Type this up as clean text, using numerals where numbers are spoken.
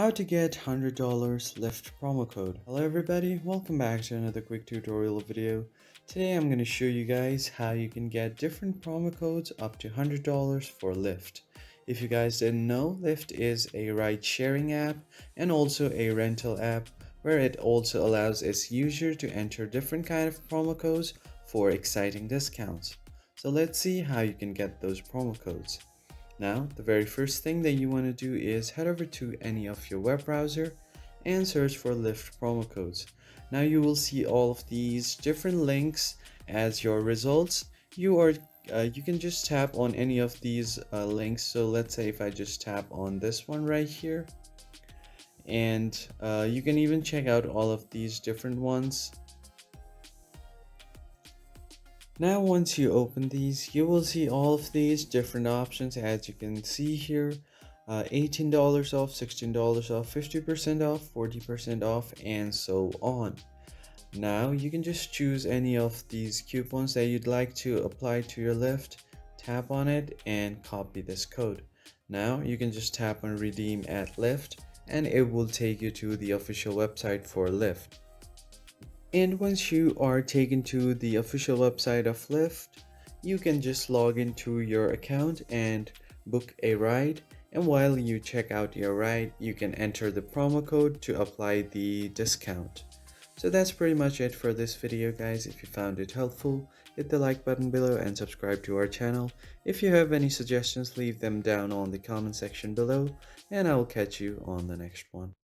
How to get $100 Lyft promo code. Hello everybody, welcome back to another quick tutorial video. Today I'm going to show you guys how you can get different promo codes up to $100 for Lyft. If you guys didn't know, Lyft is a ride sharing app and also a rental app where it also allows its user to enter different kind of promo codes for exciting discounts. So let's see how you can get those promo codes. Now, the very first thing that you want to do is head over to any of your web browser and search for Lyft promo codes. Now you will see all of these different links as your results. You can just tap on any of these links. So let's say if I just tap on this one right here, and you can even check out all of these different ones. Now once you open these, you will see all of these different options as you can see here. $18 off, $16 off, 50% off, 40% off, and so on. Now you can just choose any of these coupons that you'd like to apply to your Lyft, tap on it and copy this code. Now you can just tap on redeem at Lyft and it will take you to the official website for Lyft. And once you are taken to the official website of Lyft, you can just log into your account and book a ride. And while you check out your ride, you can enter the promo code to apply the discount. So that's pretty much it for this video, guys. If you found it helpful, hit the like button below and subscribe to our channel. If you have any suggestions, leave them down on the comment section below, and I will catch you on the next one.